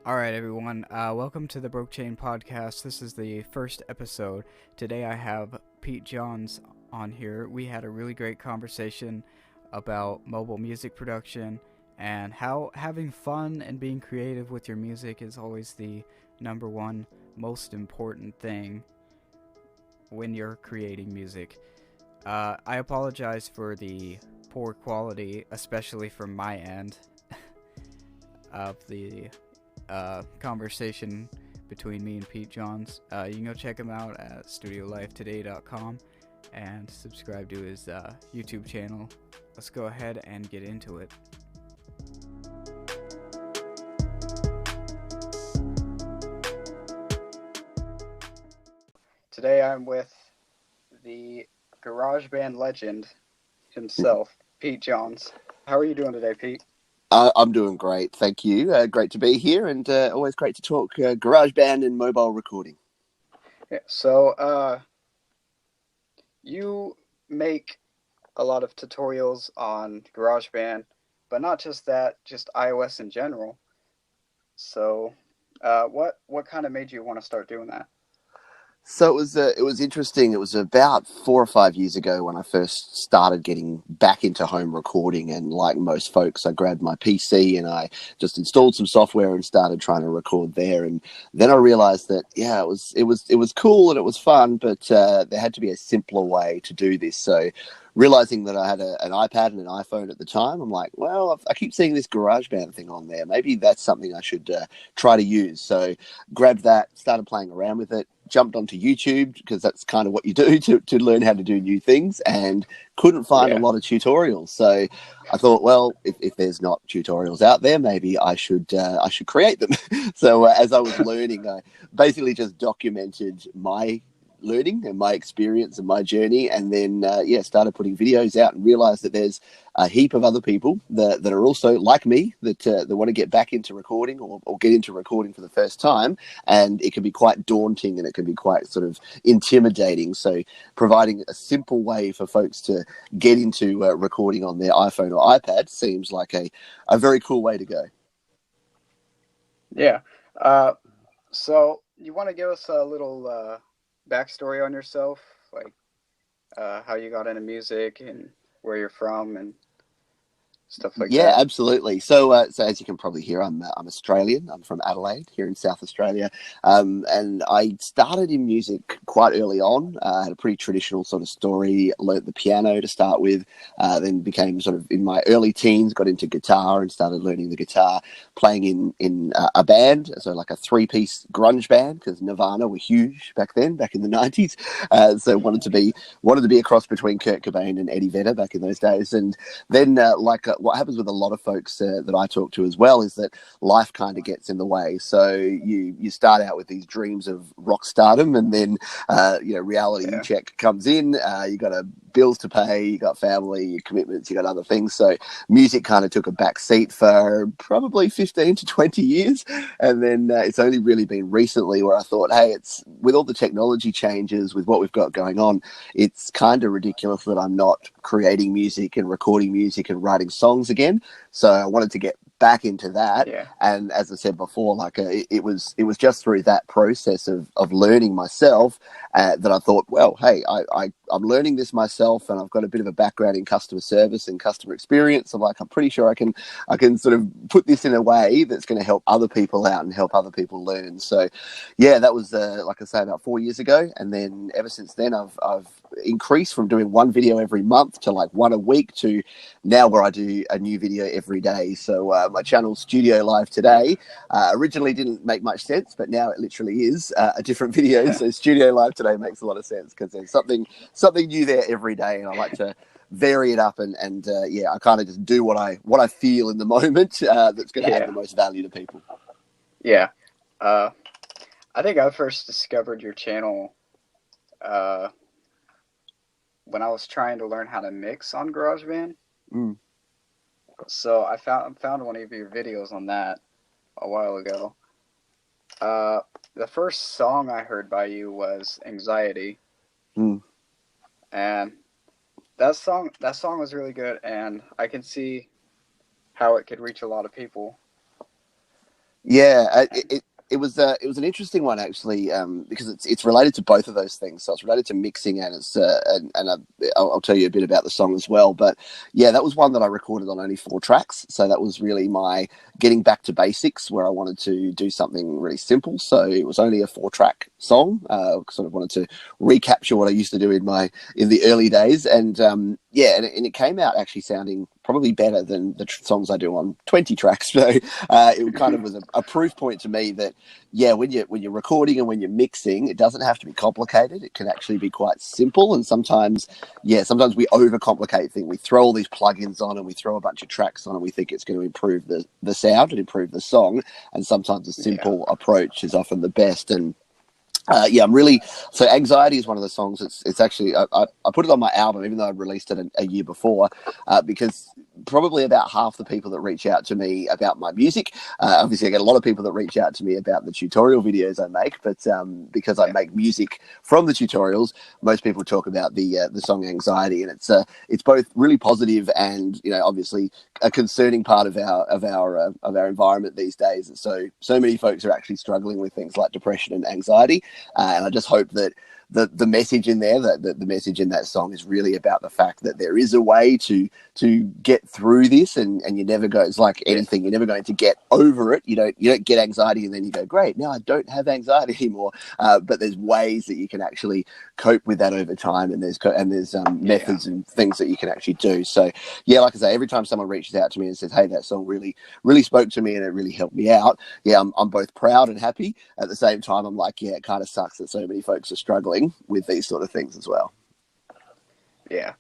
All right, everyone. Welcome to the Broke Chain Podcast. This is the first episode. Today I have Pete Johns on here. We had a really great conversation about mobile music production and how having fun and being creative with your music is always the number one most important thing when you're creating music. I apologize for the poor quality, especially from my end, of the conversation between me and Pete Johns. You can go check him out at studiolifetoday.com and subscribe to his YouTube channel. Let's go ahead and get into it. Today I'm with the GarageBand legend himself, Pete Johns. How are you doing today, Pete? I'm doing great, thank you. Great to be here, and always great to talk GarageBand and mobile recording. Yeah, so you make a lot of tutorials on GarageBand, but not just that, just iOS in general. So, what kind of made you want to start doing that? So it was interesting. It was about 4 or 5 years ago when I first started getting back into home recording, and like most folks, I grabbed my PC and I just installed some software and started trying to record there. And then I realized that it was cool and it was fun, but there had to be a simpler way to do this. So, realizing that I had an iPad and an iPhone at the time, I'm like, well, I keep seeing this GarageBand thing on there. Maybe that's something I should try to use. So, grabbed that, started playing around with it, jumped onto YouTube because that's kind of what you do to learn how to do new things, and couldn't find a Yeah, lot of tutorials. So I thought, well, if there's not tutorials out there, maybe I should create them. So as I was learning, I basically just documented my learning and my experience and my journey, and then started putting videos out and realized that there's a heap of other people that are also like me that want to get back into recording or get into recording for the first time, and it can be quite daunting and it can be quite sort of intimidating. So providing a simple way for folks to get into recording on their iPhone or iPad seems like a very cool way to go. yeah. Uh, so you want to give us a little backstory on yourself, like how you got into music and where you're from and stuff like Yeah, that? absolutely. So as you can probably hear, I'm Australian. I'm from Adelaide, here in South Australia, and I started in music quite early on. I had a pretty traditional sort of story. Learnt the piano to start with, then became sort of in my early teens, got into guitar and started learning the guitar, playing in a band, so like a three-piece grunge band because Nirvana were huge back then, back in the '90s. So wanted to be a cross between Kurt Cobain and Eddie Vedder back in those days, and then what happens with a lot of folks that I talk to as well is that life kind of gets in the way. So you start out with these dreams of rock stardom, and then reality Yeah, check comes in. You got bills to pay, you got family, your commitments, you got other things. So music kind of took a back seat for probably 15 to 20 years, and then it's only really been recently where I thought, hey, it's with all the technology changes, with what we've got going on, it's kind of ridiculous that I'm not creating music and recording music and writing songs again. So I wanted to get back into that. yeah, And as I said before, it was just through that process of learning myself that I thought, well, hey, I'm learning this myself, and I've got a bit of a background in customer service and customer experience. I'm pretty sure I can sort of put this in a way that's going to help other people out and help other people learn. So yeah, that was like I say, about 4 years ago, and then ever since then I've increased from doing one video every month to like one a week to now where I do a new video every day. So my channel Studio Live Today originally didn't make much sense, but now it literally is a different video. yeah, So Studio Live Today makes a lot of sense because there's something new there every day, and I like to vary it up and I kind of just do what I feel in the moment that's going to add yeah, the most value to people. yeah. Uh, I think I first discovered your channel uh, when I was trying to learn how to mix on GarageBand. Mm. So I found one of your videos on that a while ago. Uh, the first song I heard by you was "Anxiety," Mm. and that song was really good, and I can see how it could reach a lot of people. Yeah, it was an interesting one actually, because it's related to both of those things. So it's related to mixing, and I'll tell you a bit about the song as well. But yeah, that was one that I recorded on only 4 tracks. So that was really my getting back to basics, where I wanted to do something really simple. So it was only a 4 track song. Sort of wanted to recapture what I used to do in the early days, and yeah, and it came out actually sounding probably better than the songs I do on 20 tracks. So it kind of was a proof point to me that yeah, when you're recording and when you're mixing, it doesn't have to be complicated. It can actually be quite simple. And sometimes, yeah, sometimes we overcomplicate things. We throw all these plugins on and we throw a bunch of tracks on and we think it's going to improve the sound and improve the song. And sometimes a simple approach is often the best. And yeah, I'm really so. Anxiety is one of the songs. It's actually I put it on my album, even though I released it a year before, because probably about half the people that reach out to me about my music. Obviously, I get a lot of people that reach out to me about the tutorial videos I make, but because I make music from the tutorials, most people talk about the song Anxiety, and it's both really positive and obviously a concerning part of our environment these days. So many folks are actually struggling with things like depression and anxiety. And I just hope that the message in there, that the message in that song is really about the fact that there is a way to get through this, and you never go. It's like anything, you're never going to get over it. You don't get anxiety and then you go, great, now I don't have anxiety anymore. But there's ways that you can actually cope with that over time, and there's methods and things that you can actually do. So yeah, like I say, every time someone reaches out to me and says, hey, that song really spoke to me and it really helped me out, yeah, I'm both proud and happy. At the same time, I'm like, yeah, it kind of sucks that so many folks are struggling with these sort of things as well. Yeah.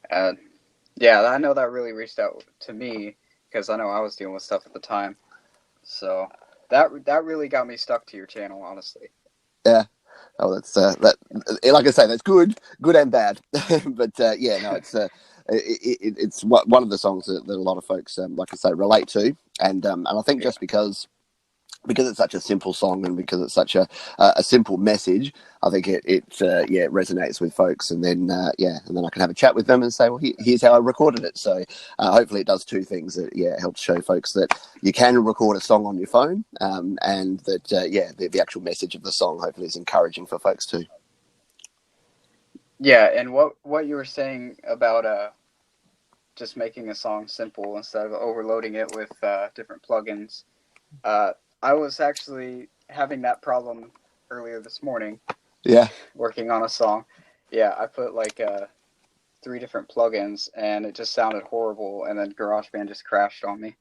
Uh, yeah, I know that really reached out to me because I know I was dealing with stuff at the time. So that really got me stuck to your channel, honestly. Yeah. Oh, that's that. Like I say, that's good and bad. But yeah, no, it's one of the songs that a lot of folks, like I say, relate to, and I think just because it's such a simple song and because it's such a simple message, I think it resonates with folks. And then and then I can have a chat with them and say, well, here's how I recorded it. So hopefully it does two things. It helps show folks that you can record a song on your phone, and that the actual message of the song hopefully is encouraging for folks too. Yeah, and what you were saying about just making a song simple instead of overloading it with different plugins. I was actually having that problem earlier this morning. Yeah. Working on a song. Yeah, I put like 3 different plugins and it just sounded horrible, and then GarageBand just crashed on me.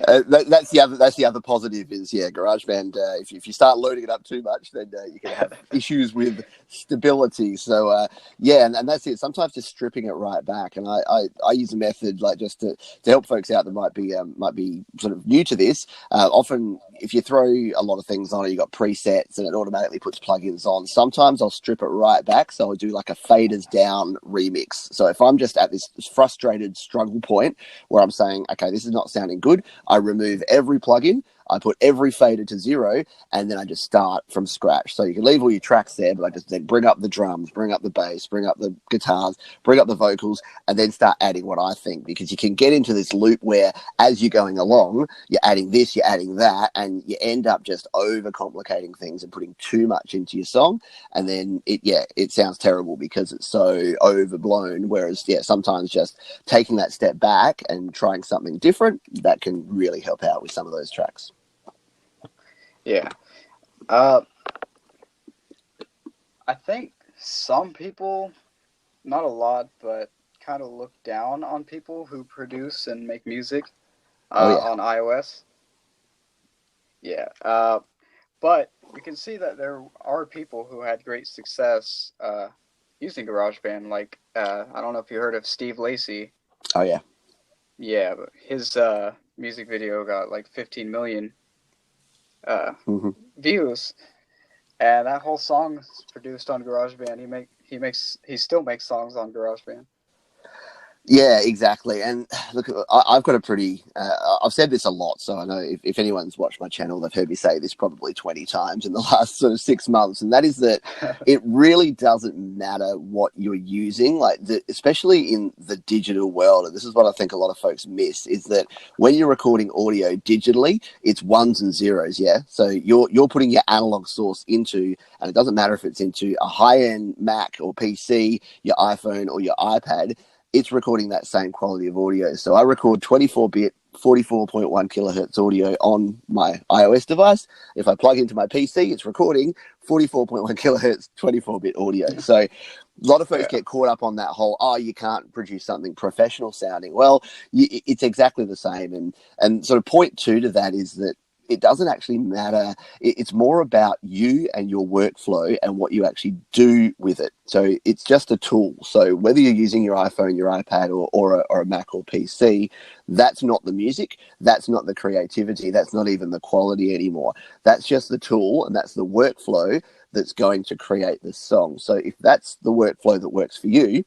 That's the other positive is GarageBand. If you start loading it up too much, then you can have issues with stability. So and that's it. Sometimes just stripping it right back, and I use a method like just to help folks out that might be sort of new to this. Often, if you throw a lot of things on it, you got presets, and it automatically puts plugins on. Sometimes I'll strip it right back, so I'll do like a faders down remix. So if I'm just at this frustrated struggle point where I'm saying, okay, this is not sounding good, I remove every plugin, I put every fader to 0, and then I just start from scratch. So you can leave all your tracks there, but I just then bring up the drums, bring up the bass, bring up the guitars, bring up the vocals, and then start adding what I think, because you can get into this loop where as you're going along, you're adding this, you're adding that, and you end up just overcomplicating things and putting too much into your song. And then it sounds terrible because it's so overblown. Whereas, sometimes just taking that step back and trying something different, that can really help out with some of those tracks. Yeah. I think some people, not a lot, but kind of look down on people who produce and make music on iOS. Yeah. But we can see that there are people who had great success using GarageBand. Like, I don't know if you heard of Steve Lacy. Oh, yeah. Yeah, but his music video got like 15 million views, and that whole song is produced on GarageBand. He still makes songs on GarageBand. Yeah, exactly. And look, I've got a pretty, I've said this a lot, so I know if anyone's watched my channel, they've heard me say this probably 20 times in the last sort of 6 months. And that is that it really doesn't matter what you're using, like, especially in the digital world. And this is what I think a lot of folks miss is that when you're recording audio digitally, it's ones and zeros. Yeah. So you're putting your analog source into, and it doesn't matter if it's into a high end Mac or PC, your iPhone or your iPad, it's recording that same quality of audio. So I record 24-bit, 44.1 kilohertz audio on my iOS device. If I plug into my PC, it's recording 44.1 kilohertz, 24-bit audio. So a lot of folks Yeah. get caught up on that whole, oh, you can't produce something professional sounding. Well, it's exactly the same. And sort of point two to that is that it doesn't actually matter. It's more about you and your workflow and what you actually do with it. So it's just a tool. So whether you're using your iPhone, your iPad, or a Mac or PC, that's not the music. That's not the creativity. That's not even the quality anymore. That's just the tool and that's the workflow that's going to create this song. So if that's the workflow that works for you,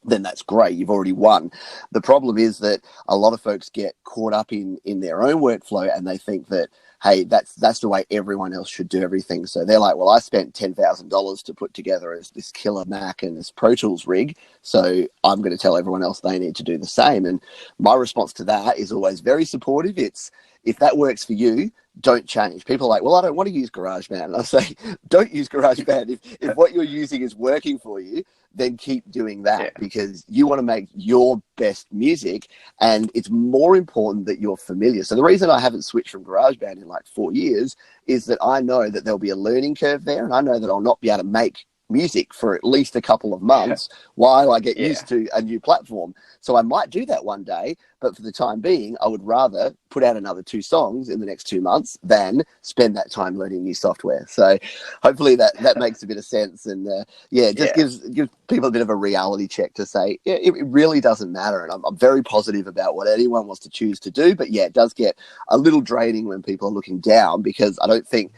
then that's great. You've already won. The problem is that a lot of folks get caught up in their own workflow and they think that, hey, that's the way everyone else should do everything. So they're like, well, I spent $10,000 to put together this killer Mac and this Pro Tools rig, so I'm going to tell everyone else they need to do the same. And my response to that is always very supportive. It's, if that works for you, don't change. People are like, well, I don't want to use GarageBand. And I say, don't use GarageBand. If what you're using is working for you, then keep doing that, Yeah. because you want to make your best music and it's more important that you're familiar. So the reason I haven't switched from GarageBand in like 4 years is that I know that there'll be a learning curve there, and I know that I'll not be able to make music for at least a couple of months while I get Yeah. used to a new platform. So I might do that one day, but for the time being, I would rather put out another 2 songs in the next 2 months than spend that time learning new software. So hopefully that makes a bit of sense. And yeah, it just Yeah. gives people a bit of a reality check to say, yeah, it really doesn't matter. And I'm very positive about what anyone wants to choose to do. But yeah, it does get a little draining when people are looking down, because I think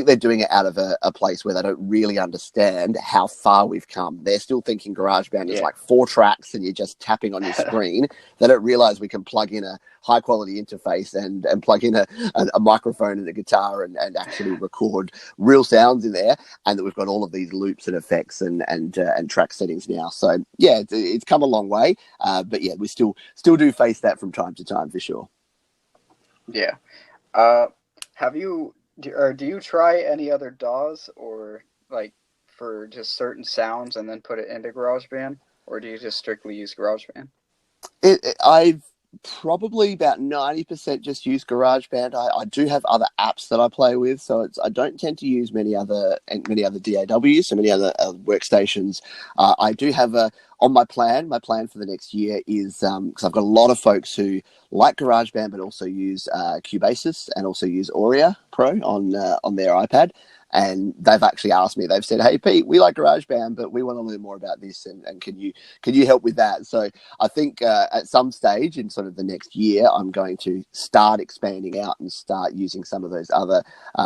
they're doing it out of a place where they don't really understand how far we've come. They're still thinking GarageBand is Yeah. like 4 tracks and you're just tapping on your screen. They don't realize we can plug in a high quality interface and plug in a microphone and a guitar and actually record real sounds in there, and that we've got all of these loops and effects and track settings now. So yeah, it's come a long way, but yeah, we still do face that from time to time for sure. Yeah. Uh, have you or do you try any other DAWs, or like for just certain sounds and then put it into GarageBand, or do you just strictly use GarageBand? I've probably about 90% just use GarageBand. I do have other apps that I play with, so I don't tend to use many other DAWs, so many other workstations. I do have on my plan. My plan for the next year is, because I've got a lot of folks who like GarageBand but also use Cubasis and also use Auria Pro on their iPad. And they've actually asked me. They've said, "Hey Pete, we like GarageBand, but we want to learn more about this, and can you help with that?" So I think at some stage in sort of the next year, I'm going to start expanding out and start using some of those other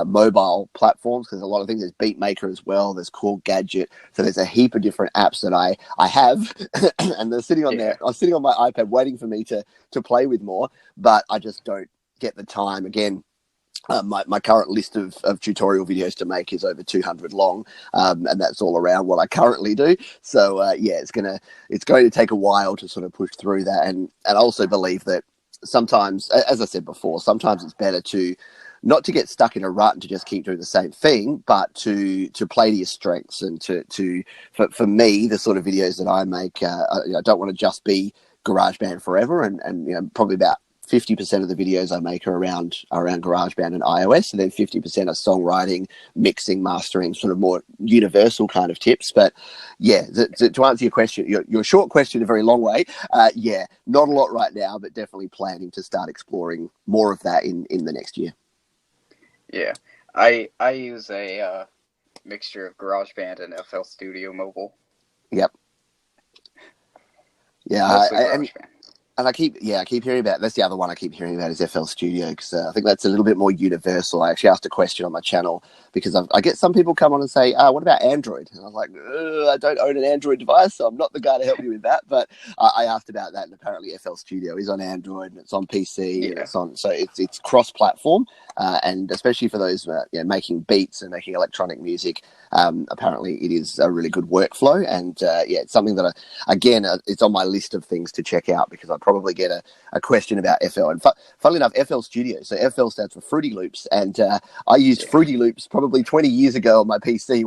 mobile platforms, because a lot of things, there's Beatmaker as well, there's Core Gadget, so there's a heap of different apps that I have, and they're sitting on Yeah. there. I'm sitting on my iPad waiting for me to play with more, but I just don't get the time. Again, my current list of tutorial videos to make is over 200 long, and that's all around what I currently do. So yeah, it's going to take a while to sort of push through that, and I also believe that sometimes, as I said before, sometimes it's better to not to get stuck in a rut and to just keep doing the same thing, but to play to your strengths, and for me, the sort of videos that I make, I don't want to just be GarageBand forever, and probably about 50% of the videos I make are around GarageBand and iOS, and then 50% are songwriting, mixing, mastering, sort of more universal kind of tips. But yeah, to answer your question, your short question, a very long way. Yeah, not a lot right now, but definitely planning to start exploring more of that in the next year. Yeah. I use a mixture of GarageBand and FL Studio Mobile. Yep. Yeah, Mostly and GarageBand. And I keep hearing about, that's the other one I keep hearing about is FL Studio, because I think that's a little bit more universal. I actually asked a question on my channel because I get some people come on and say, what about Android? And I was like, I don't own an Android device, so I'm not the guy to help you with that. But I asked about that, and apparently FL Studio is on Android and it's on PC and Yeah. it's on, so it's cross-platform, and especially for those making beats and making electronic music, apparently it is a really good workflow, and it's something that it's on my list of things to check out because I probably get a question about FL. And funnily enough, FL Studio, so FL stands for Fruity Loops, and I used Fruity Loops probably 20 years ago on my PC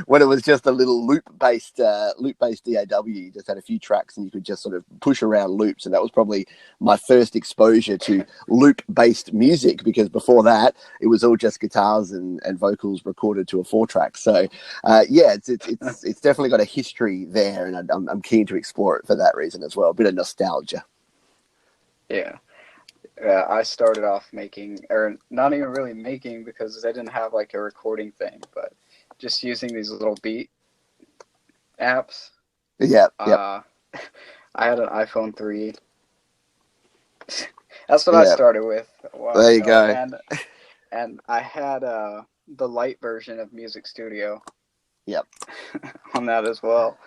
when it was just a little loop-based DAW. You just had a few tracks and you could just sort of push around loops, and that was probably my first exposure to loop-based music, because before that it was all just guitars and vocals recorded to a 4-track. So it's definitely got a history there, and I'm keen to explore it for that reason as well. A bit of nostalgia. Yeah. I started off making, or not even really making, because I didn't have like a recording thing, but just using these little beat apps. Yeah. I had an iPhone 3. That's what I started with a while there you ago. go. And I had the light version of Music Studio. Yep. On that as well.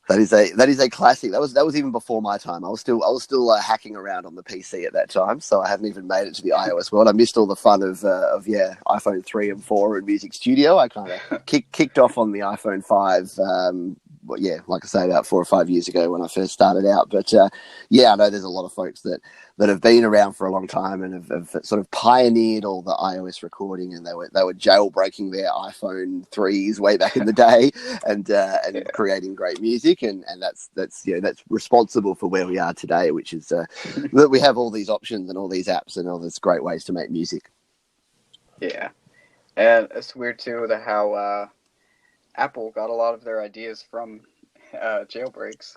That is a classic. That was even before my time. I was still hacking around on the PC at that time, so I hadn't even made it to the iOS world. I missed all the fun of iPhone 3 and 4 and Music Studio. I kind of kicked off on the iPhone 5. Like I say, about 4 or 5 years ago when I first started out. But I know there's a lot of folks that have been around for a long time and have sort of pioneered all the iOS recording, and they were jailbreaking their iPhone 3s way back in the day and creating great music, and that's responsible for where we are today, which is that we have all these options and all these apps and all these great ways to make music. Yeah, and it's weird too that how Apple got a lot of their ideas from jailbreaks.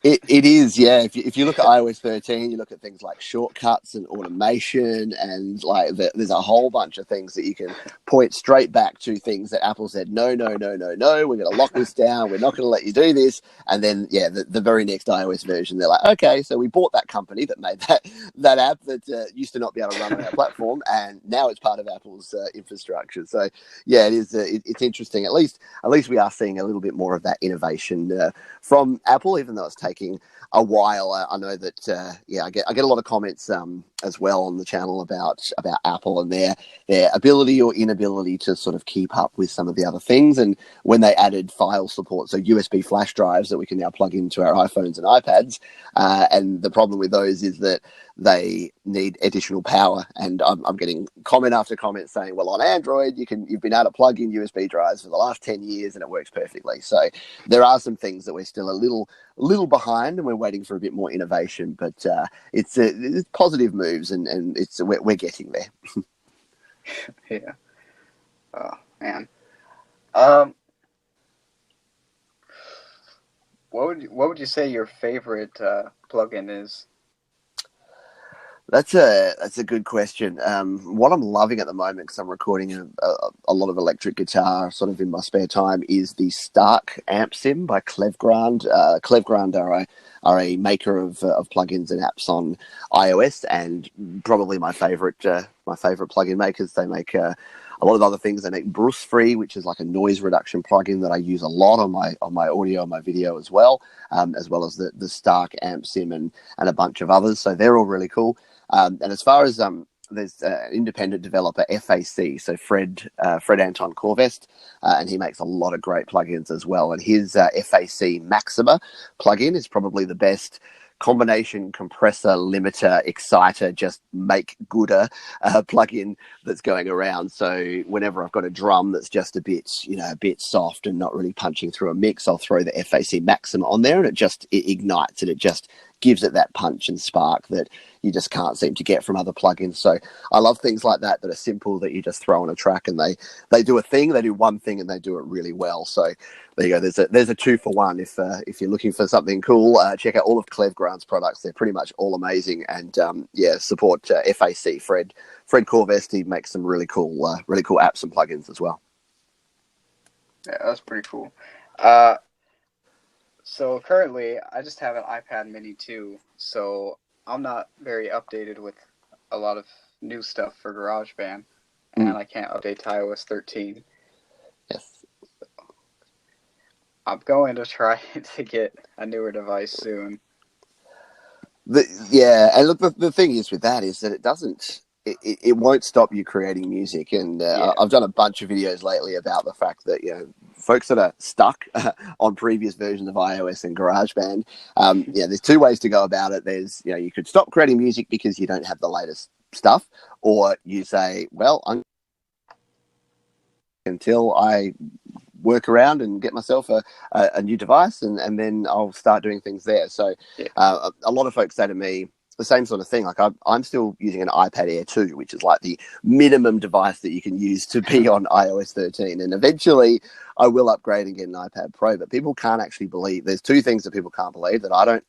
It is, yeah. If you look at iOS 13, you look at things like shortcuts and automation, and like there's a whole bunch of things that you can point straight back to things that Apple said, no, we're going to lock this down. We're not going to let you do this. And then, the very next iOS version, they're like, okay, so we bought that company that made that app that used to not be able to run on our platform, and now it's part of Apple's infrastructure. So, yeah, it is. It's interesting. At least we are seeing a little bit more of that innovation from Apple, even though it's taking a while. I know that I get a lot of comments as well on the channel about Apple and their ability or inability to sort of keep up with some of the other things. And when they added file support, so USB flash drives that we can now plug into our iPhones and iPads, and the problem with those is that they need additional power. And I'm getting comment after comment saying, well, on Android, you've been able to plug in USB drives for the last 10 years and it works perfectly. So there are some things that we're still a little behind, and we're waiting for a bit more innovation. But it's positive moves, and we're getting there. Yeah. Oh man. What would you say your favorite plugin is? That's a good question. What I'm loving at the moment, because I'm recording a lot of electric guitar sort of in my spare time, is the Stark Amp Sim by Clevgrand. Clevgrand are a maker of plugins and apps on iOS, and probably my favorite plugin makers. They make a lot of other things. They make Bruce Free, which is like a noise reduction plugin that I use a lot on my audio and my video as well as the Stark Amp Sim and a bunch of others. So they're all really cool. And as far as there's an independent developer, FAC, so Fred Anton Corvest, and he makes a lot of great plugins as well. And his FAC Maxima plugin is probably the best combination compressor, limiter, exciter, just make gooder plugin that's going around. So whenever I've got a drum that's just a bit soft and not really punching through a mix, I'll throw the FAC Maxima on there, and it ignites it. It just gives it that punch and spark that you just can't seem to get from other plugins. So I love things like that are simple, that you just throw on a track and they do a thing, they do one thing and they do it really well. So there you go. There's a 2-for-1. If you're looking for something cool, check out all of Clevgrand's products. They're pretty much all amazing. And support FAC Fred Corvest. He makes some really cool apps and plugins as well. Yeah, that's pretty cool. So currently, I just have an iPad Mini 2, so I'm not very updated with a lot of new stuff for GarageBand, Mm, and I can't update to iOS 13. yes. I'm going to try to get a newer device soon. Yeah, and look, the thing is with that is that it doesn't. It won't stop you creating music, and Yeah, I've done a bunch of videos lately about the fact that folks that are stuck on previous versions of iOS and GarageBand, there's two ways to go about it. There's you could stop creating music because you don't have the latest stuff, or you say, well, until I work around and get myself a new device, and then I'll start doing things there. So yeah, a lot of folks say to me the same sort of thing. Like I'm still using an iPad Air 2, which is like the minimum device that you can use to be on iOS 13. And eventually I will upgrade and get an iPad Pro. But people can't actually believe, there's two things that people can't believe that I don't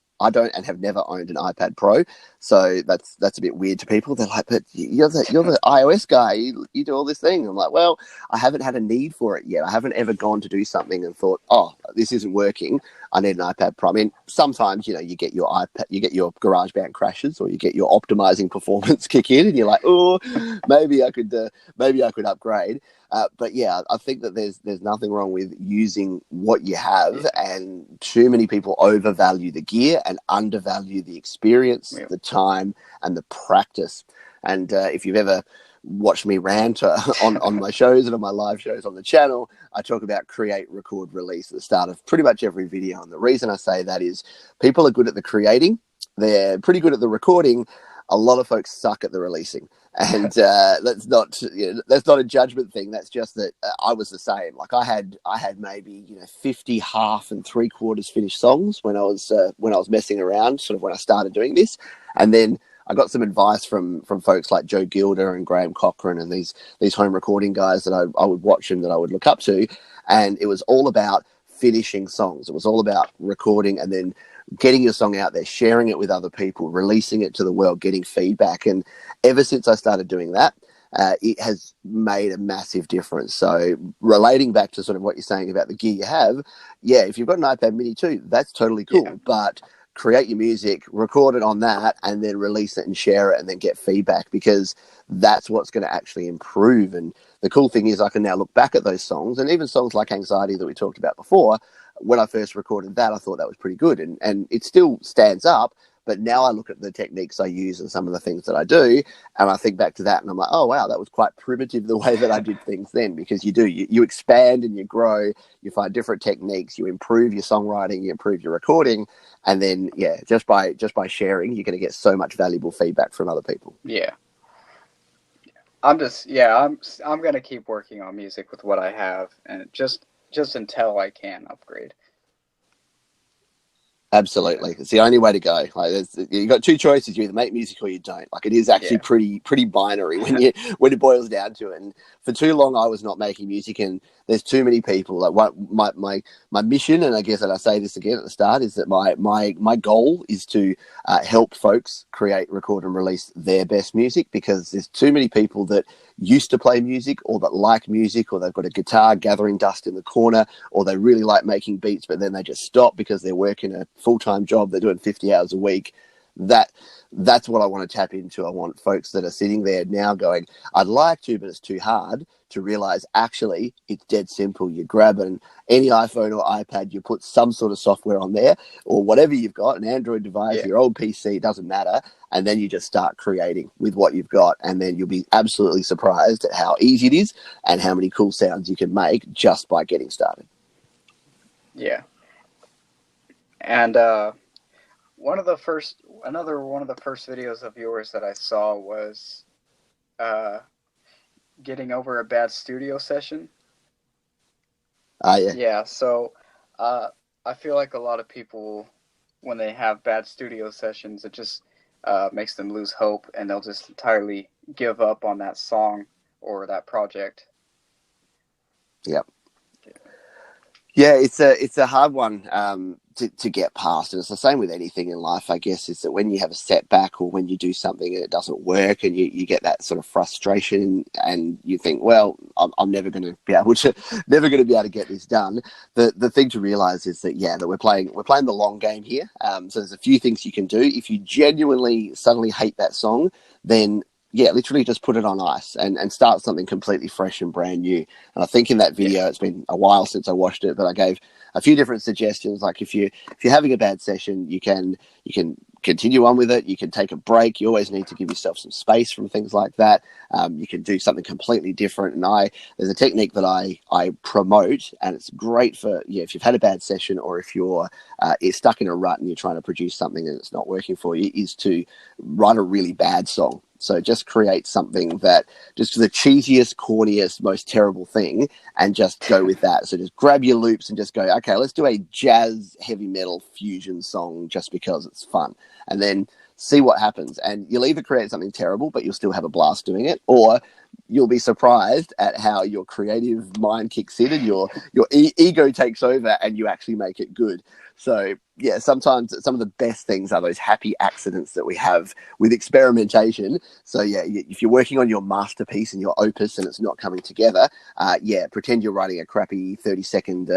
and have never owned an iPad Pro, so that's a bit weird to people. They're like, "But you're the iOS guy. You do all this thing." I'm like, "Well, I haven't had a need for it yet. I haven't ever gone to do something and thought, oh, this isn't working. I need an iPad Pro." I mean, sometimes you get your iPad, you get your GarageBand crashes, or you get your optimizing performance kick in, and you're like, "Oh, maybe I could upgrade." But yeah, I think that there's nothing wrong with using what you have, yeah, and too many people overvalue the gear and undervalue the experience, yeah, the time, and the practice. And if you've ever watched me rant on my shows and on my live shows on the channel, I talk about create, record, release at the start of pretty much every video. And the reason I say that is people are good at the creating, they're pretty good at the recording. A lot of folks suck at the releasing. And that's not a judgment thing. That's just that I was the same. Like I had maybe 50 half and three quarters finished songs when I was messing around, sort of when I started doing this, and then I got some advice from folks like Joe Gilder and Graham Cochran and these home recording guys that I would watch and that I would look up to, and it was all about finishing songs. It was all about recording and then getting your song out there, sharing it with other people, releasing it to the world, getting feedback. And ever since I started doing that, it has made a massive difference. So relating back to sort of what you're saying about the gear you have, yeah, if you've got an iPad Mini too, that's totally yeah, cool. But create your music, record it on that, and then release it and share it and then get feedback, because that's what's going to actually improve. And the cool thing is I can now look back at those songs, and even songs like Anxiety that we talked about before. When I first recorded that, I thought that was pretty good, and it still stands up. But now I look at the techniques I use and some of the things that I do, and I think back to that, and I'm like, oh wow, that was quite primitive the way that I did things then. Because you expand and you grow, you find different techniques, you improve your songwriting, you improve your recording, and then yeah, just by sharing, you're going to get so much valuable feedback from other people. yeah. I'm gonna keep working on music with what I have, and just until I can upgrade. Yeah, Absolutely, it's the only way to go. Like, you got two choices: you either make music or you don't. Like, it is actually yeah, pretty binary when it boils down to it. And for too long, I was not making music, and there's too many people. Like, what my mission, and I guess that I say this again at the start, is that my goal is to help folks create, record, and release their best music, because there's too many people that used to play music, or that like music, or they've got a guitar gathering dust in the corner, or they really like making beats, but then they just stop because they're working a full-time job, they're doing 50 hours a week. That's what I want to tap into. I want folks that are sitting there now going, I'd like to, but it's too hard, to realize actually it's dead simple. You grab any iPhone or iPad, you put some sort of software on there, or whatever you've got, an Android device, yeah, your old PC, doesn't matter, and then you just start creating with what you've got, and then you'll be absolutely surprised at how easy it is and how many cool sounds you can make just by getting started. yeah. And another one of the first videos of yours that I saw was uh, getting over a bad studio session. Yeah. Yeah, so uh, I feel like a lot of people, when they have bad studio sessions, it just makes them lose hope, and they'll just entirely give up on that song or that project. Yeah. Yeah, it's a hard one to get past, and it's the same with anything in life, I guess. Is that when you have a setback or when you do something and it doesn't work, and you get that sort of frustration, and you think, well, I'm never going to be able to, never going to be able to get this done. The thing to realize is that that we're playing the long game here. So there's a few things you can do. If you genuinely suddenly hate that song, then literally just put it on ice and start something completely fresh and brand new. And I think in that video, it's been a while since I watched it, but I gave a few different suggestions. Like if you're having a bad session, you can continue on with it. You can take a break. You always need to give yourself some space from things like that. You can do something completely different. And there's a technique that I promote, and it's great for if you've had a bad session or if you're stuck in a rut and you're trying to produce something and it's not working for you, is to write a really bad song. So just create something that just the cheesiest, corniest, most terrible thing, and just go with that. So just grab your loops and just go, okay, let's do a jazz heavy metal fusion song just because it's fun. And then see what happens. And you'll either create something terrible, but you'll still have a blast doing it, or you'll be surprised at how your creative mind kicks in and your ego takes over and you actually make it good. So sometimes some of the best things are those happy accidents that we have with experimentation. So if you're working on your masterpiece and your opus and it's not coming together, pretend you're writing a crappy 30-second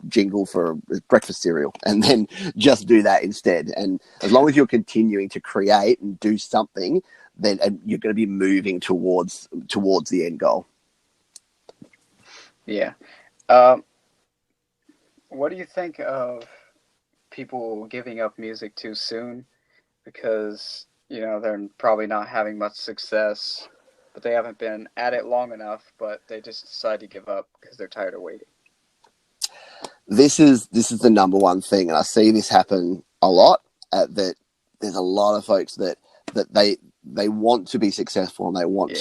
jingle for breakfast cereal, and then just do that instead. And as long as you're continuing to create and do something, then you're going to be moving towards the end goal. Yeah. What do you think of people giving up music too soon because they're probably not having much success, but they haven't been at it long enough, but they just decide to give up because they're tired of waiting? This is the number one thing, and I see this happen a lot. That there's a lot of folks that they want to be successful and they want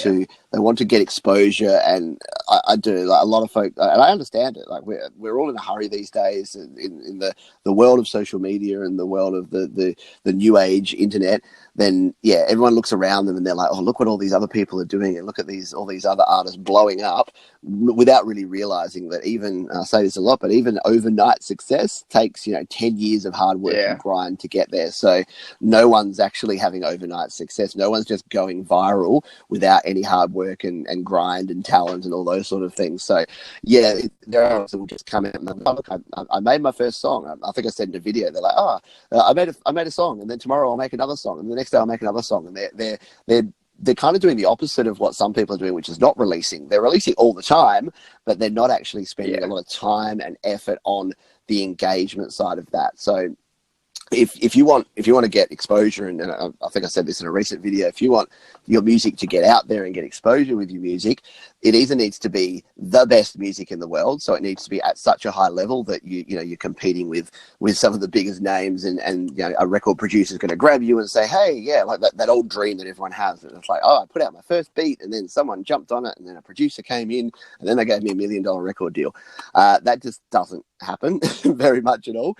to get exposure, and I do. Like a lot of folks, and I understand it. Like we're all in a hurry these days in the world of social media and the world of the new age internet. Then everyone looks around them and they're like, oh, look what all these other people are doing, and look at all these other artists blowing up, without really realizing that even I say this a lot, but even overnight success takes 10 years of hard work and grind to get there. So no one's actually having overnight success. No one's just going viral without any hard work and grind and talent and all those sort of things. So there are some just come out and like, oh, look, I made my first song. I think I said in a video, they're like, oh, I made a song, and then tomorrow I'll make another song, and the next day I'll make another song. And they're kind of doing the opposite of what some people are doing, which is not releasing. They're releasing all the time, but they're not actually spending a lot of time and effort on the engagement side of that. So if you want to get exposure, and I think I said this in a recent video, if you want your music to get out there and get exposure with your music, it either needs to be the best music in the world, so it needs to be at such a high level that you're competing with some of the biggest names, and a record producer is going to grab you and say, hey, like that old dream that everyone has. And it's like, oh, I put out my first beat, and then someone jumped on it, and then a producer came in, and then they gave me $1 million record deal. That just doesn't happen very much at all.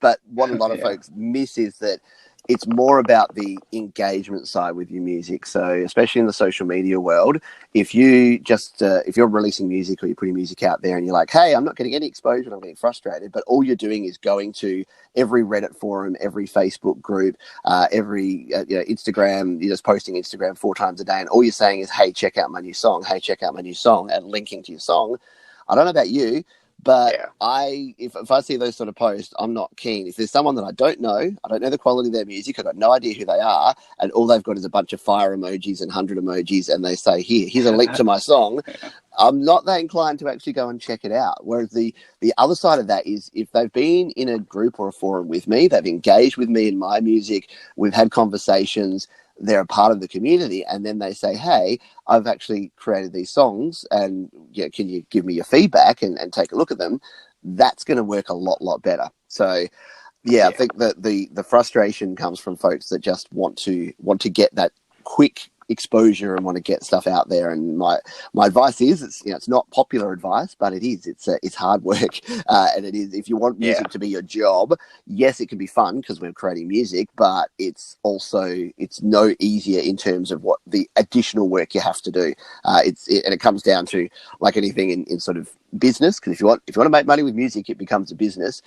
But what a lot of folks miss is that it's more about the engagement side with your music. So especially in the social media world, if you're releasing music or you're putting music out there and you're like, hey, I'm not getting any exposure and I'm getting frustrated, but all you're doing is going to every Reddit forum, every Facebook group, every Instagram, you're just posting Instagram 4 times a day, and all you're saying is, hey, check out my new song, and linking to your song. I don't know about you, but if I see those sort of posts, I'm not keen. If there's someone that I don't know the quality of their music, I've got no idea who they are, and all they've got is a bunch of fire emojis and 100 emojis, and they say, here's a link to my song, I'm not that inclined to actually go and check it out. Whereas the other side of that is, if they've been in a group or a forum with me, they've engaged with me in my music, we've had conversations, they're a part of the community, and then they say, hey, I've actually created these songs, and can you give me your feedback and take a look at them? That's going to work a lot better. So I think that the frustration comes from folks that just want to get that quick exposure and want to get stuff out there. And my advice is, it's not popular advice, but it is. It's hard work, and it is. If you want music to be your job, yes, it can be fun because we're creating music, but it's no easier in terms of what the additional work you have to do. And it comes down to, like anything in sort of business, because if you want to make money with music, it becomes a business.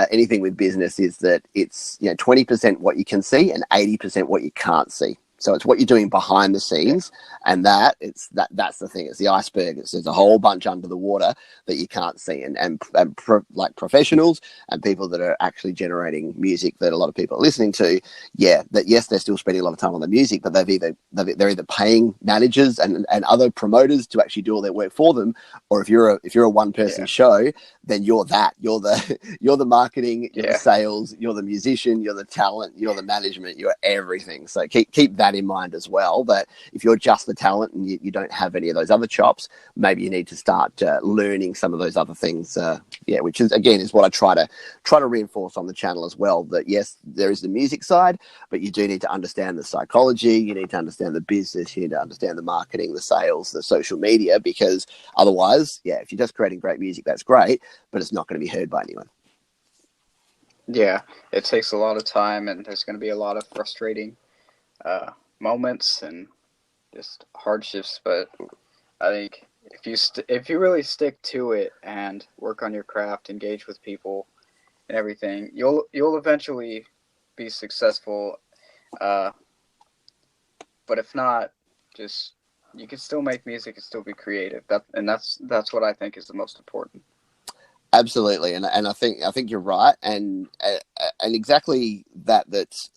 Anything with business is that it's 20% what you can see and 80% what you can't see. So it's what you're doing behind the scenes, and that's the thing. It's the iceberg. There's a whole bunch under the water that you can't see, like professionals and people that are actually generating music that a lot of people are listening to. Yeah, that yes, they're still spending a lot of time on the music, but they're either paying managers and other promoters to actually do all their work for them, or if you're a one person show, then you're the marketing, you're the sales, you're the musician, you're the talent, you're the management, you're everything. So keep that in mind as well, that if you're just the talent and you don't have any of those other chops, maybe you need to start learning some of those other things, which is, again, is what I try to reinforce on the channel as well, that yes, there is the music side, but you do need to understand the psychology, you need to understand the business, you need to understand the marketing, the sales, the social media, because otherwise, if you're just creating great music, that's great, but it's not going to be heard by anyone. Yeah, it takes a lot of time, and there's going to be a lot of frustrating moments and just hardships, but I think if you really stick to it and work on your craft, engage with people and everything, you'll eventually be successful. But if not, just you can still make music and still be creative. That's what I think is the most important. Absolutely, and I think you're right, and exactly that's.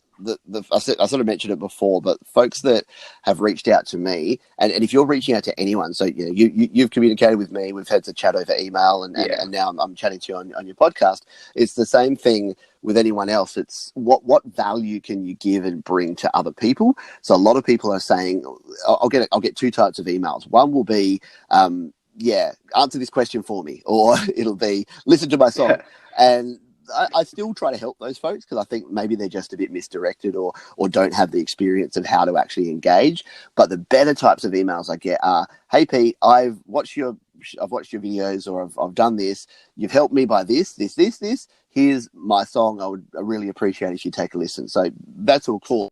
I sort of mentioned it before, but folks that have reached out to me, and if you're reaching out to anyone, so you've communicated with me, we've had to chat over email, and now I'm chatting to you on your podcast. It's the same thing with anyone else. It's what value can you give and bring to other people? So a lot of people are saying, I'll get two types of emails. One will be, answer this question for me, or it'll be listen to my song, and I still try to help those folks because I think maybe they're just a bit misdirected or don't have the experience of how to actually engage. But the better types of emails I get are, "Hey Pete, I've watched your videos, or I've done this. You've helped me by this. Here's my song. I really appreciate if you take a listen." So that's all cool.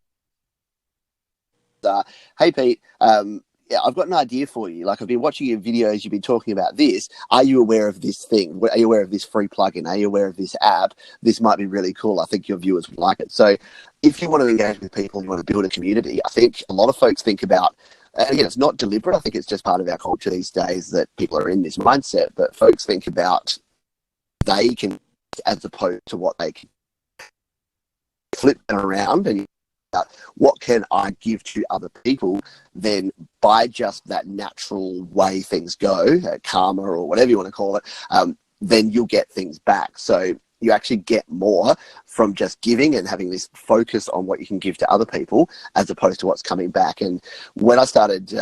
Hey Pete, I've got an idea for you. Like, I've been watching your videos, you've been talking about this. Are you aware of this thing? Are you aware of this free plugin? Are you aware of this app? This might be really cool. I think your viewers would like it. So if you want to engage with people, you want to build a community, I think a lot of folks think about, and again, it's not deliberate. I think it's just part of our culture these days that people are in this mindset, but folks think about they can, as opposed to what they can flip them around and what can I give to other people, then by just that natural way things go, karma or whatever you want to call it, then you'll get things back. So you actually get more from just giving and having this focus on what you can give to other people as opposed to what's coming back. And when I started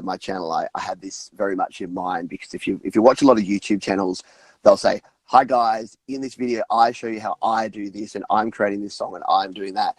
my channel, I had this very much in mind, because if you watch a lot of YouTube channels, they'll say, "Hi guys, in this video I show you how I do this, and I'm creating this song and I'm doing that."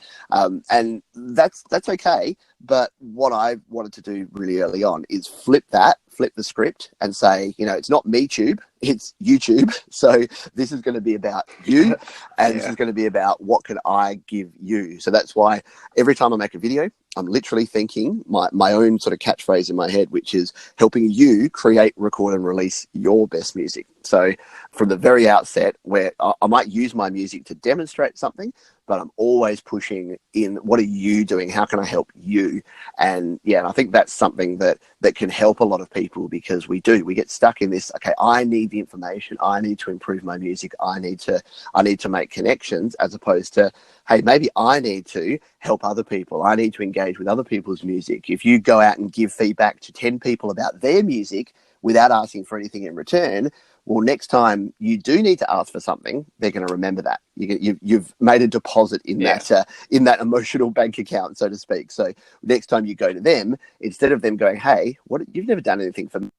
And that's okay. But what I wanted to do really early on is flip the script and say, it's not MeTube, it's YouTube. So this is going to be about you, and this is going to be about what can I give you. So that's why every time I make a video, I'm literally thinking my own sort of catchphrase in my head, which is helping you create, record, and release your best music. So from the very outset, where I might use my music to demonstrate something, but I'm always pushing in, what are you doing? How can I help you? And I think that's something that can help a lot of people, because we get stuck in this, okay, I need the information, I need to improve my music, I need to make connections, as opposed to, hey, maybe I need to help other people, I need to engage with other people's music. If you go out and give feedback to 10 people about their music without asking for anything in return, well, next time you do need to ask for something, they're going to remember that. You've made a deposit in that emotional bank account, so to speak. So next time you go to them, instead of them going, "Hey, you've never done anything for me,"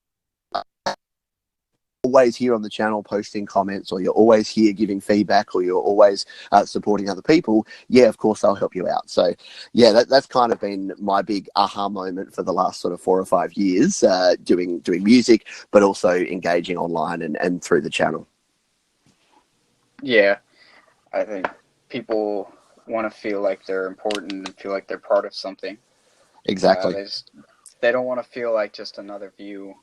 always here on the channel posting comments, or you're always here giving feedback, or you're always supporting other people, yeah, of course I'll help you out. So yeah, that's kind of been my big aha moment for the last sort of 4 or 5 years, doing music, but also engaging online and through the channel. Yeah, I think people want to feel like they're important and feel like they're part of something. Exactly. They don't want to feel like just another view.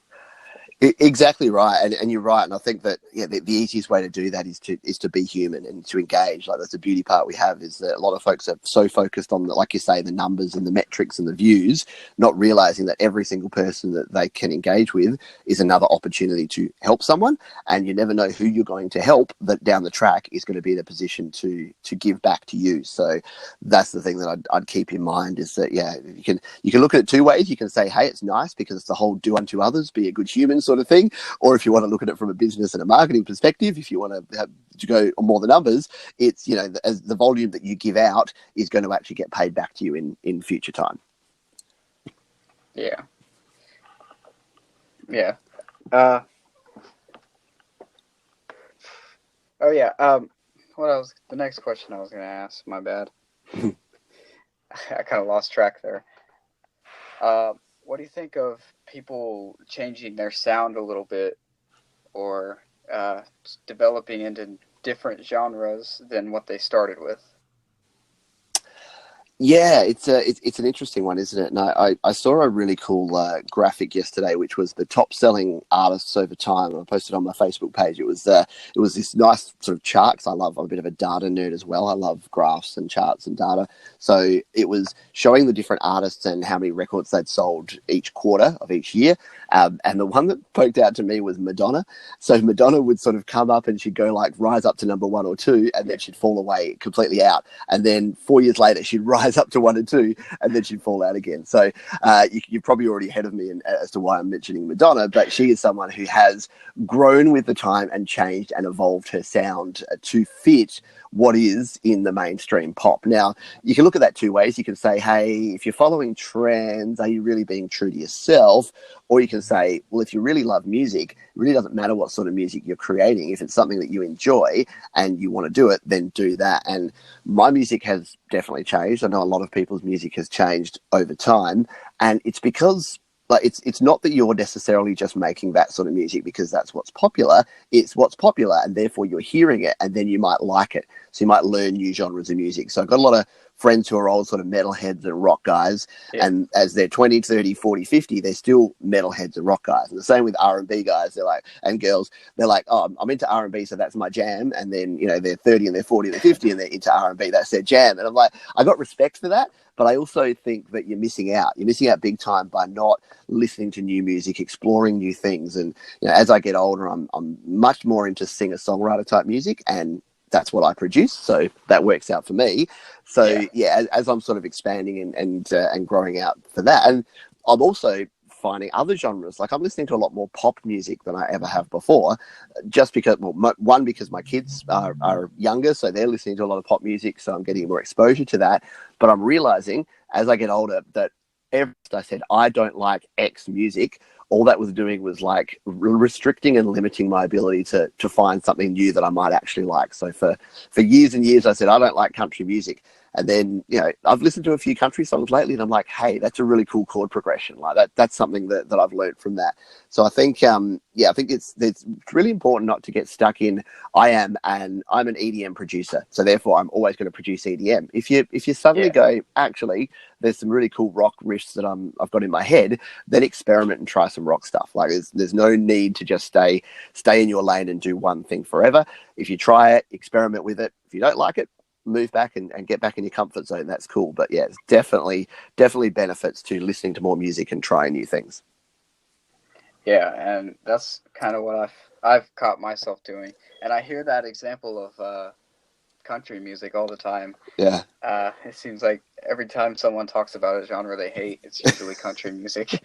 Exactly right, and you're right, and I think that the easiest way to do that is to be human and to engage. Like, that's the beauty part we have, is that a lot of folks are so focused on like you say, the numbers and the metrics and the views, not realizing that every single person that they can engage with is another opportunity to help someone, and you never know who you're going to help that down the track is going to be in a position to give back to you. So that's the thing that I'd keep in mind, is that you can look at it two ways. You can say, hey, it's nice because it's the whole do unto others, be a good human sort of thing. Or if you want to look at it from a business and a marketing perspective, if you want to go on more the numbers, it's, as the volume that you give out is going to actually get paid back to you in future time. Yeah. Yeah. Oh yeah. The next question I was going to ask? My bad. I kind of lost track there. What do you think of people changing their sound a little bit, or developing into different genres than what they started with? Yeah, it's an interesting one, isn't it? And I saw a really cool graphic yesterday, which was the top selling artists over time. I posted on my Facebook page. It was this nice sort of chart, because I'm a bit of a data nerd as well. I love graphs and charts and data. So it was showing the different artists and how many records they'd sold each quarter of each year. And the one that poked out to me was Madonna. So Madonna would sort of come up and she'd go like rise up to number 1 or 2, and then she'd fall away completely out. And then 4 years later, she'd rise up to 1 and 2, and then she'd fall out again. So you're probably already ahead of me as to why I'm mentioning Madonna, but she is someone who has grown with the time and changed and evolved her sound to fit what is in the mainstream pop. Now, you can look at that two ways. You can say, hey, if you're following trends, are you really being true to yourself? Or you can say, well, if you really love music, it really doesn't matter what sort of music you're creating. If it's something that you enjoy and you want to do it, then do that. And my music has definitely changed. I know a lot of people's music has changed over time. And it's because it's not that you're necessarily just making that sort of music because that's what's popular. It's what's popular, and therefore you're hearing it, and then you might like it. So you might learn new genres of music. So I've got a lot of friends who are old sort of metalheads and rock guys, and as they're 20, 30, 40, 50, they're still metalheads and rock guys. And the same with R&B guys, they're like, and girls, they're like, oh, I'm into R&B, so that's my jam. And then, they're 30 and they're 40 and they're 50 and they're into R&B, that's their jam. And I'm like, I got respect for that, but I also think that you're missing out. You're missing out big time by not listening to new music, exploring new things. And, as I get older, I'm much more into singer-songwriter type music, and that's what I produce, so that works out for me. So as I'm sort of expanding and growing out for that, and I'm also finding other genres. Like, I'm listening to a lot more pop music than I ever have before, just because, because my kids are younger, so they're listening to a lot of pop music, so I'm getting more exposure to that. But I'm realizing as I get older that I said I don't like X music, all that was doing was like restricting and limiting my ability to find something new that I might actually like. So for years and years, I said, I don't like country music. And then, I've listened to a few country songs lately and I'm like, hey, that's a really cool chord progression. Like that's something that I've learned from that. So I think, I think it's really important not to get stuck in, I'm an EDM producer, so therefore I'm always going to produce EDM. If you suddenly go, actually, there's some really cool rock riffs that I've got in my head, then experiment and try some rock stuff. Like there's no need to just stay in your lane and do one thing forever. If you try it, experiment with it. If you don't like it, move back and get back in your comfort zone. That's cool. But yeah, it's definitely benefits to listening to more music and trying new things. Yeah, and that's kind of what I've caught myself doing. And I hear that example of country music all the time. Yeah. It seems like every time someone talks about a genre they hate, it's usually country music.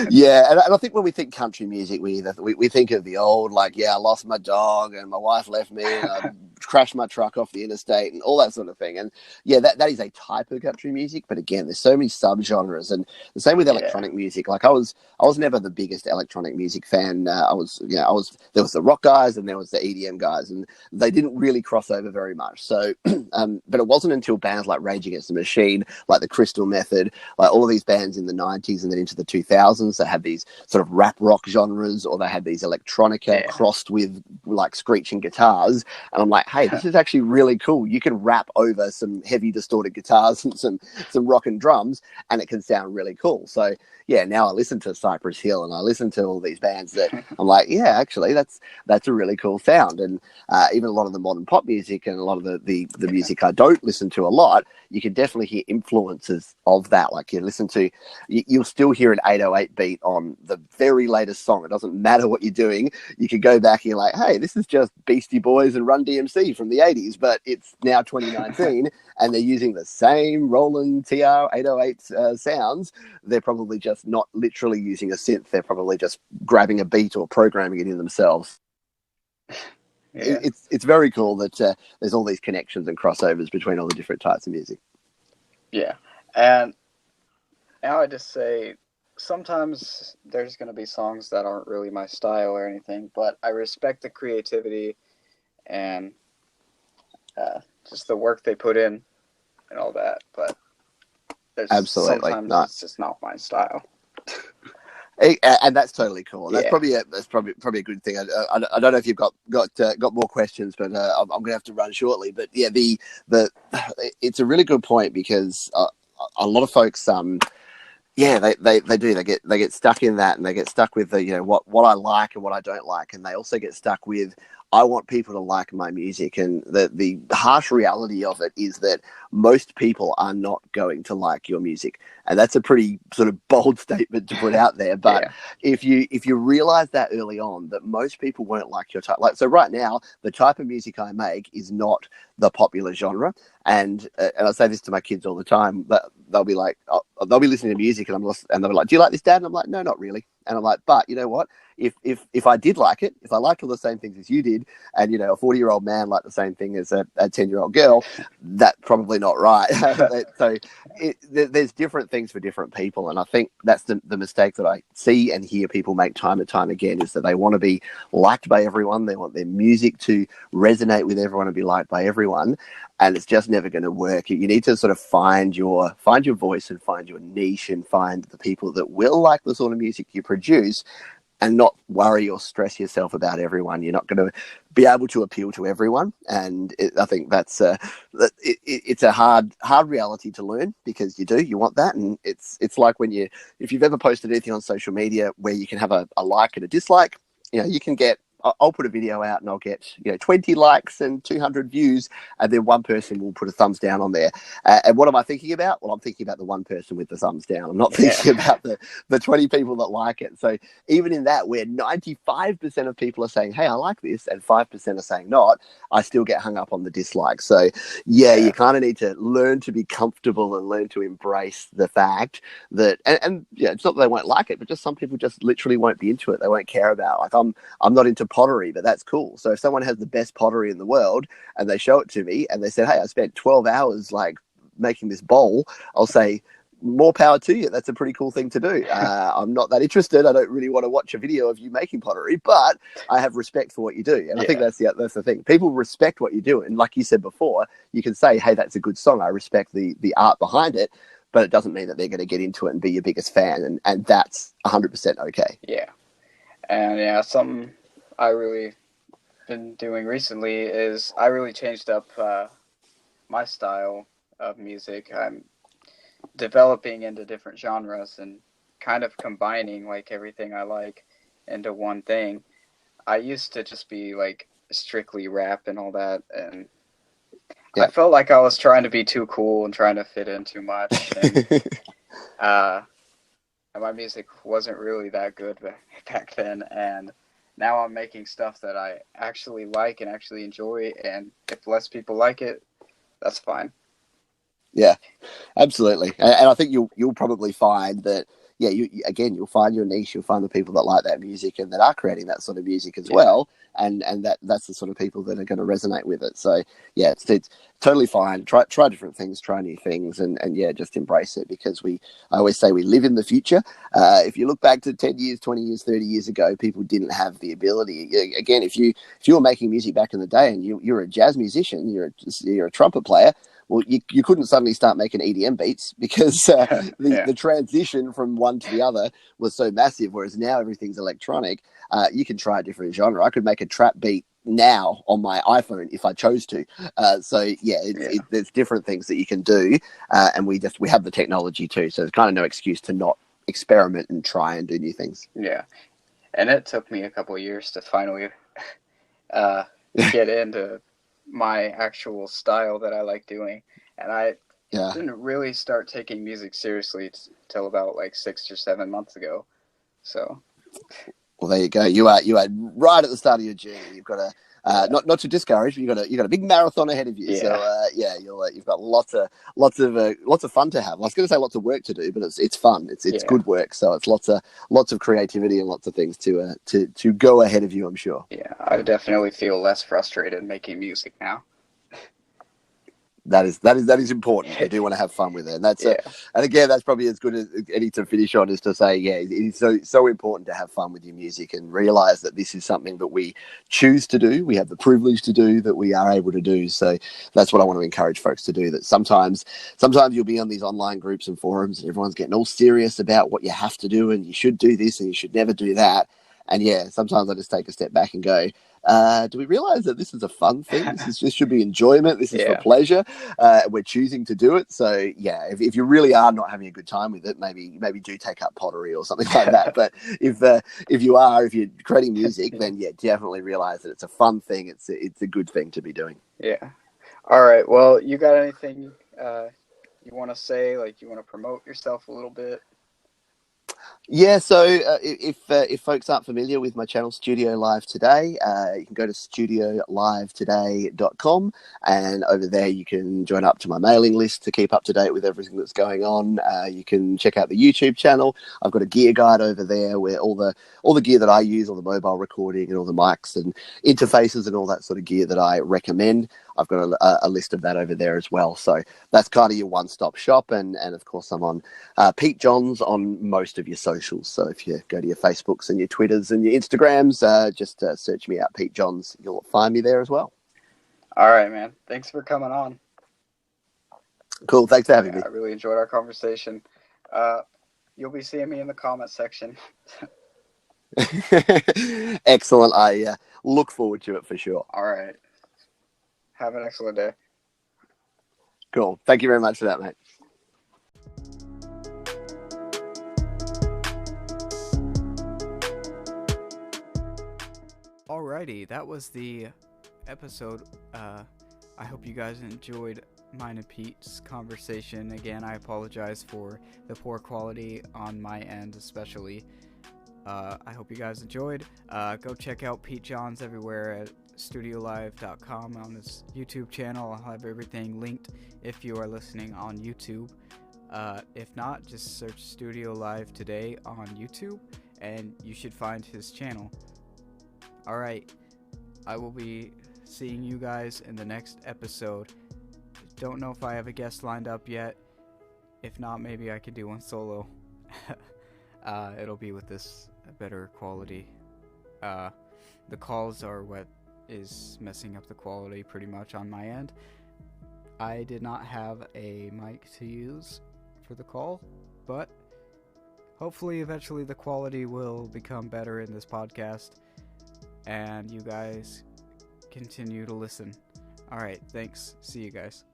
Yeah, and I think when we think country music, we think of the old, like, I lost my dog and my wife left me and I crash my truck off the interstate and all that sort of thing. And yeah, that is a type of country music, but again, there's so many subgenres, and the same with electronic music. Like I was never the biggest electronic music fan. There was the rock guys and there was the EDM guys, and they didn't really cross over very much. So, but it wasn't until bands like Rage Against the Machine, like the Crystal Method, like all of these bands in the 90s and then into the 2000s that had these sort of rap rock genres, or they had these electronica crossed with like screeching guitars. And I'm like, hey, this is actually really cool. You can rap over some heavy distorted guitars and some rock and drums, and it can sound really cool. So yeah, now I listen to Cypress Hill and I listen to all these bands that I'm like, yeah, actually that's a really cool sound. And even a lot of the modern pop music and a lot of the music I don't listen to a lot, you can definitely hear influences of that. Like you'll still hear an 808 beat on the very latest song. It doesn't matter what you're doing. You can go back and you're like, hey, this is just Beastie Boys and Run DMC from the 80s, but it's now 2019 and they're using the same Roland TR 808 sounds. They're probably just not literally using a synth. They're probably just grabbing a beat or programming it in themselves. Yeah. It's very cool that there's all these connections and crossovers between all the different types of music. Yeah, and now I just say sometimes there's going to be songs that aren't really my style or anything, but I respect the creativity and just the work they put in and all that. But there's absolutely sometimes it's just not my style. And that's totally cool. And that's probably a good thing. I don't know if you've got more questions, but I'm going to have to run shortly. But yeah, it's a really good point, because a lot of folks they do. They get stuck in that, and they get stuck with what I like and what I don't like, and they also get stuck with, I want people to like my music. And the harsh reality of it is that most people are not going to like your music. And that's a pretty sort of bold statement to put out there. But if you realize that early on, that most people won't like your type. Like, so right now, the type of music I make is not the popular genre. And I say this to my kids all the time, but they'll be like, they'll be listening to music and they'll be like, do you like this, Dad? And I'm like, no, not really. And I'm like, but you know what? If I did like it, if I liked all the same things as you did, and a 40-year-old man liked the same thing as a 10-year-old girl, that's probably not right. So there's different things for different people, and I think that's the mistake that I see and hear people make time and time again, is that they want to be liked by everyone. They want their music to resonate with everyone and be liked by everyone, and it's just never going to work. You need to sort of find your voice and find your niche and find the people that will like the sort of music you produce, and not worry or stress yourself about everyone. You're not going to be able to appeal to everyone. And I think it's a hard reality to learn, because you want that. And it's like if you've ever posted anything on social media where you can have a like and a dislike, you can get, I'll put a video out and I'll get 20 likes and 200 views, and then one person will put a thumbs down on there. And what am I thinking about? Well, I'm thinking about the one person with the thumbs down. I'm not thinking about the 20 people that like it. So even in that, where 95% of people are saying, hey, I like this, and 5% are saying not, I still get hung up on the dislike. So you kind of need to learn to be comfortable and learn to embrace the fact that, and it's not that they won't like it, but just some people just literally won't be into it. They won't care about it. Like I'm not into pottery, but that's cool. So if someone has the best pottery in the world and they show it to me and they said, hey, I spent 12 hours like making this bowl, I'll say, more power to you. That's a pretty cool thing to do. I'm not that interested. I don't really want to watch a video of you making pottery, but I have respect for what you do. And I think that's the thing. People respect what you do. And like you said before, you can say, hey, that's a good song. I respect the art behind it, but it doesn't mean that they're going to get into it and be your biggest fan. And that's 100% okay. Yeah. And something I really been doing recently is I really changed up my style of music. I'm developing into different genres and kind of combining like everything I like into one thing. I used to just be like strictly rap and all that, and I felt like I was trying to be too cool and trying to fit in too much. And, and my music wasn't really that good back then, and now I'm making stuff that I actually like and actually enjoy, and if less people like it, that's fine. Yeah, absolutely. And I think you'll probably find that, yeah, again, you'll find your niche. You'll find the people that like that music and that are creating that sort of music as well. And that's the sort of people that are going to resonate with it. So yeah, it's totally fine. Try different things, try new things, and yeah, just embrace it, because I always say we live in the future. If you look back to 10 years, 20 years, 30 years ago, people didn't have the ability. Again, if you were making music back in the day and you're a jazz musician, you're a trumpet player, well, you couldn't suddenly start making EDM beats, because the transition from one to the other was so massive, whereas now everything's electronic. You can try a different genre. I could make a trap beat now on my iPhone if I chose to. So there's different things that you can do, and we have the technology too. So there's kind of no excuse to not experiment and try and do new things. Yeah, and it took me a couple of years to finally get into my actual style that I like doing, and I didn't really start taking music seriously till about like 6 or 7 months ago. So, well, there you go. You are right at the start of your journey. You've got a not to discourage, but you got a big marathon ahead of you. So you've got lots of fun to have. I was going to say lots of work to do, but it's fun. It's good work. So it's lots of creativity and lots of things to go ahead of you, I'm sure. Yeah, I definitely feel less frustrated making music now. That is important. You do want to have fun with it, and and again, that's probably as good as any to finish on, is to say, it is so important to have fun with your music and realize that this is something that we choose to do. We have the privilege to do, that we are able to do. So that's what I want to encourage folks to do. That sometimes you'll be on these online groups and forums, and everyone's getting all serious about what you have to do, and you should do this and you should never do that. And sometimes I just take a step back and go, do we realize that this is a fun thing? This should be enjoyment. This is for pleasure. We're choosing to do it. So if you really are not having a good time with it, maybe do take up pottery or something like that. But if you're creating music, then definitely realize that it's a fun thing. It's a good thing to be doing. Yeah. All right. Well, you got anything you want to say? Like, you want to promote yourself a little bit? Yeah, so if folks aren't familiar with my channel Studio Live Today, you can go to studiolivetoday.com, and over there you can join up to my mailing list to keep up to date with everything that's going on. You can check out the YouTube channel. I've got a gear guide over there where all the gear that I use, all the mobile recording and all the mics and interfaces and all that sort of gear that I recommend, I've got a list of that over there as well. So that's kind of your one-stop shop. And of course, I'm on Pete Johns on most of your socials. So if you go to your Facebooks and your Twitters and your Instagrams, just search me out, Pete Johns. You'll find me there as well. All right, man. Thanks for coming on. Cool. Thanks for having me. I really enjoyed our conversation. You'll be seeing me in the comment section. Excellent. I look forward to it for sure. All right. Have an excellent day. Cool. Thank you very much for that, mate. Alrighty, that was the episode. I hope you guys enjoyed mine and Pete's conversation. Again, I apologize for the poor quality on my end, especially. I hope you guys enjoyed. Go check out Pete Johns everywhere at studiolive.com on his YouTube channel. I'll have everything linked if you are listening on YouTube. If not, just search Studio Live Today on YouTube and you should find his channel. Alright, I will be seeing you guys in the next episode. Don't know if I have a guest lined up yet. If not, maybe I could do one solo. It'll be with this better quality. The calls are what is messing up the quality pretty much on my end. I did not have a mic to use for the call, but hopefully eventually the quality will become better in this podcast and you guys continue to listen. Alright, thanks. See you guys.